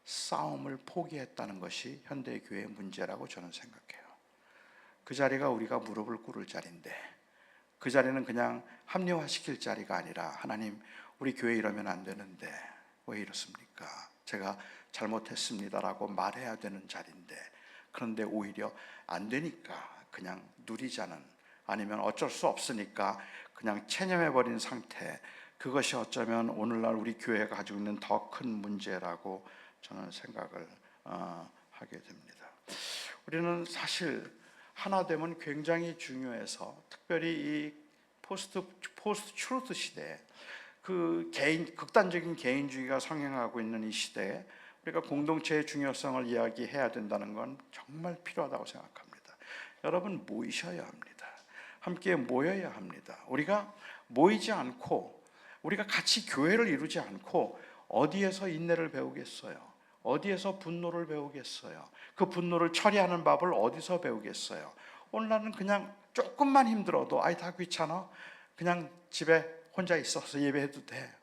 싸움을 포기했다는 것이 현대 교회의 문제라고 저는 생각해요. 그 자리가 우리가 무릎을 꿇을 자리인데, 그 자리는 그냥 합리화시킬 자리가 아니라, 하나님, 우리 교회 이러면 안 되는데 왜 이렇습니까? 제가 잘못했습니다라고 말해야 되는 자리인데, 그런데 오히려 안 되니까 그냥 누리자는, 아니면 어쩔 수 없으니까 그냥 체념해버린 상태, 그것이 어쩌면 오늘날 우리 교회가 가지고 있는 더 큰 문제라고 저는 생각을 하게 됩니다. 우리는 사실 하나됨은 굉장히 중요해서, 특별히 이 포스트 트루트 시대에, 그 극단적인 개인주의가 성행하고 있는 이 시대에 우리가 공동체의 중요성을 이야기해야 된다는 건 정말 필요하다고 생각합니다. 여러분, 모이셔야 합니다. 함께 모여야 합니다. 우리가 모이지 않고, 우리가 같이 교회를 이루지 않고 어디에서 인내를 배우겠어요? 어디에서 분노를 배우겠어요? 그 분노를 처리하는 법을 어디서 배우겠어요? 오늘날은 그냥 조금만 힘들어도 아이 다 귀찮아, 그냥 집에 혼자 있어서 예배해도 돼.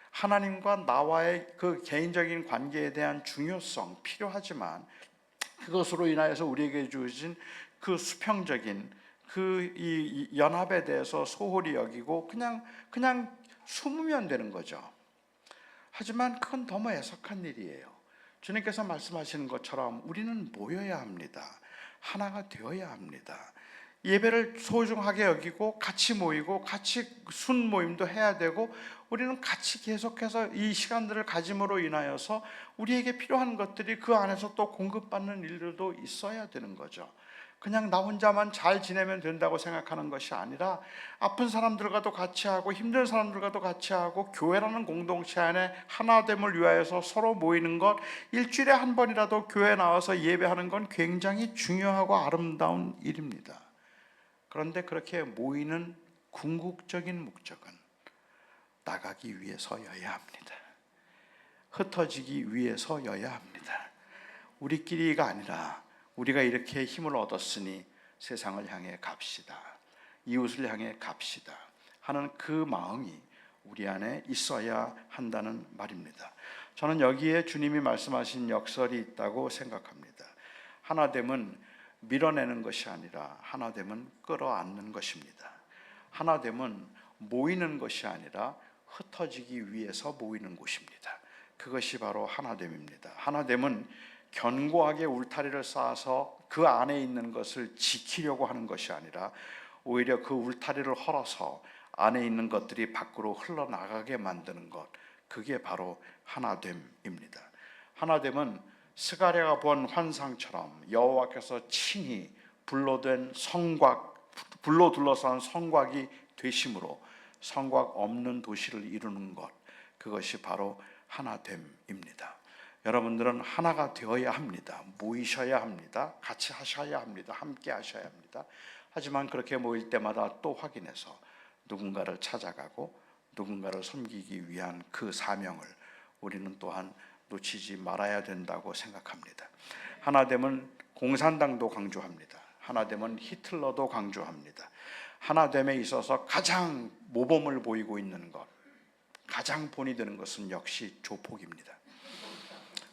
하나님과 나와의 그 개인적인 관계에 대한 중요성 필요하지만, 그것으로 인하여서 우리에게 주어진 그 수평적인 그 이 연합에 대해서 소홀히 여기고 그냥 숨으면 되는 거죠. 하지만 그건 너무 애석한 일이에요. 주님께서 말씀하시는 것처럼 우리는 모여야 합니다. 하나가 되어야 합니다. 예배를 소중하게 여기고 같이 모이고 같이 순모임도 해야 되고, 우리는 같이 계속해서 이 시간들을 가짐으로 인하여서 우리에게 필요한 것들이 그 안에서 또 공급받는 일들도 있어야 되는 거죠. 그냥 나 혼자만 잘 지내면 된다고 생각하는 것이 아니라, 아픈 사람들과도 같이 하고 힘든 사람들과도 같이 하고, 교회라는 공동체 안에 하나됨을 위하여서 서로 모이는 것, 일주일에 한 번이라도 교회 나와서 예배하는 건 굉장히 중요하고 아름다운 일입니다. 그런데 그렇게 모이는 궁극적인 목적은 나가기 위해서여야 합니다. 흩어지기 위해서여야 합니다. 우리끼리가 아니라, 우리가 이렇게 힘을 얻었으니 세상을 향해 갑시다, 이웃을 향해 갑시다 하는 그 마음이 우리 안에 있어야 한다는 말입니다. 저는 여기에 주님이 말씀하신 역설이 있다고 생각합니다. 하나됨은 밀어내는 것이 아니라 하나됨은 끌어안는 것입니다. 하나됨은 모이는 것이 아니라 흩어지기 위해서 모이는 곳입니다. 그것이 바로 하나됨입니다. 하나됨은 견고하게 울타리를 쌓아서 그 안에 있는 것을 지키려고 하는 것이 아니라, 오히려 그 울타리를 헐어서 안에 있는 것들이 밖으로 흘러나가게 만드는 것, 그게 바로 하나됨입니다. 하나됨은 스가랴가 본 환상처럼 여호와께서 친히 불로 둘러싼 성곽이 되심으로 성곽 없는 도시를 이루는 것, 그것이 바로 하나됨입니다. 여러분들은 하나가 되어야 합니다. 모이셔야 합니다. 같이 하셔야 합니다. 함께 하셔야 합니다. 하지만 그렇게 모일 때마다 또 확인해서 누군가를 찾아가고 누군가를 섬기기 위한 그 사명을 우리는 또한 놓치지 말아야 된다고 생각합니다. 하나됨은 공산당도 강조합니다. 하나됨은 히틀러도 강조합니다. 하나됨에 있어서 가장 모범을 보이고 있는 것, 가장 본이 되는 것은 역시 조폭입니다.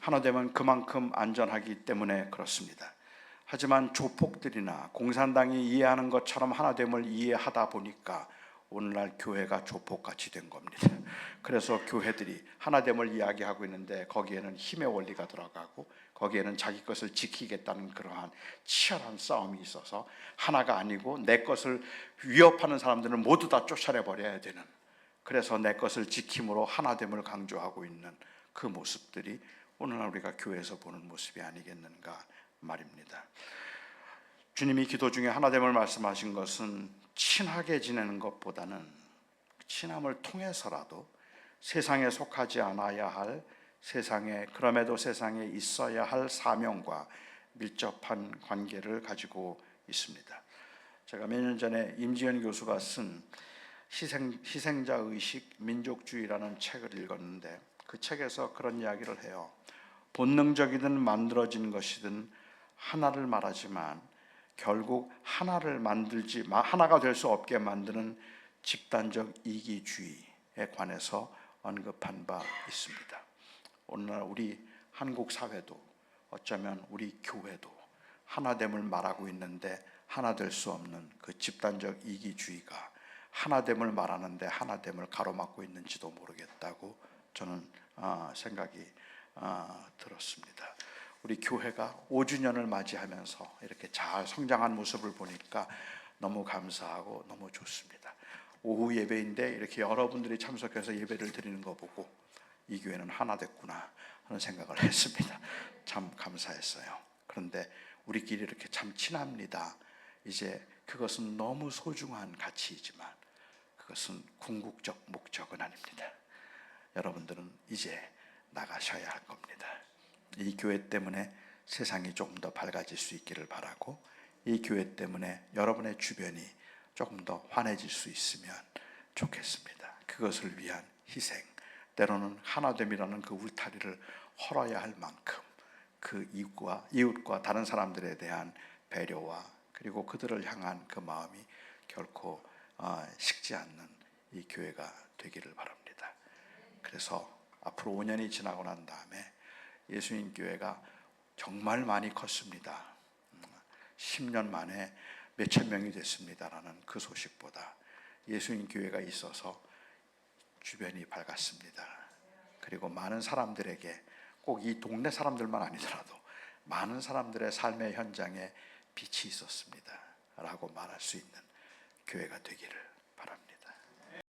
하나됨은 그만큼 안전하기 때문에 그렇습니다. 하지만 조폭들이나 공산당이 이해하는 것처럼 하나됨을 이해하다 보니까 오늘날 교회가 조폭같이 된 겁니다. 그래서 교회들이 하나됨을 이야기하고 있는데 거기에는 힘의 원리가 들어가고, 거기에는 자기 것을 지키겠다는 그러한 치열한 싸움이 있어서 하나가 아니고 내 것을 위협하는 사람들은 모두 다 쫓아내버려야 되는, 그래서 내 것을 지킴으로 하나됨을 강조하고 있는 그 모습들이 오늘날 우리가 교회에서 보는 모습이 아니겠는가 말입니다. 주님이 기도 중에 하나됨을 말씀하신 것은 친하게 지내는 것보다는 친함을 통해서라도 세상에 속하지 않아야 할, 그럼에도 세상에 있어야 할 사명과 밀접한 관계를 가지고 있습니다. 제가 몇 년 전에 임지연 교수가 쓴 희생자 의식 민족주의라는 책을 읽었는데, 그 책에서 그런 이야기를 해요. 본능적이든 만들어진 것이든 하나를 말하지만 결국 하나가 될 수 없게 만드는 집단적 이기주의에 관해서 언급한 바 있습니다. 오늘날 우리 한국 사회도 어쩌면 우리 교회도 하나됨을 말하고 있는데 하나 될 수 없는 그 집단적 이기주의가 하나됨을 말하는데 하나됨을 가로막고 있는지도 모르겠다고 저는 생각이 들었습니다. 우리 교회가 5주년을 맞이하면서 이렇게 잘 성장한 모습을 보니까 너무 감사하고 너무 좋습니다. 오후 예배인데 이렇게 여러분들이 참석해서 예배를 드리는 거 보고 이 교회는 하나 됐구나 하는 생각을 했습니다. 참 감사했어요. 그런데 우리끼리 이렇게 참 친합니다. 이제 그것은 너무 소중한 가치이지만 그것은 궁극적 목적은 아닙니다. 여러분들은 이제 나가셔야 할 겁니다. 이 교회 때문에 세상이 조금 더 밝아질 수 있기를 바라고, 이 교회 때문에 여러분의 주변이 조금 더 환해질 수 있으면 좋겠습니다. 그것을 위한 희생, 때로는 하나됨이라는 그 울타리를 헐어야 할 만큼 그 이웃과 다른 사람들에 대한 배려와 그리고 그들을 향한 그 마음이 결코 식지 않는 이 교회가 되기를 바랍니다. 그래서 앞으로 5년이 지나고 난 다음에 예수님 교회가 정말 많이 컸습니다. 10년 만에 몇천 명이 됐습니다라는 그 소식보다 예수님 교회가 있어서 주변이 밝았습니다. 그리고 많은 사람들에게, 꼭 이 동네 사람들만 아니더라도 많은 사람들의 삶의 현장에 빛이 있었습니다 라고 말할 수 있는 교회가 되기를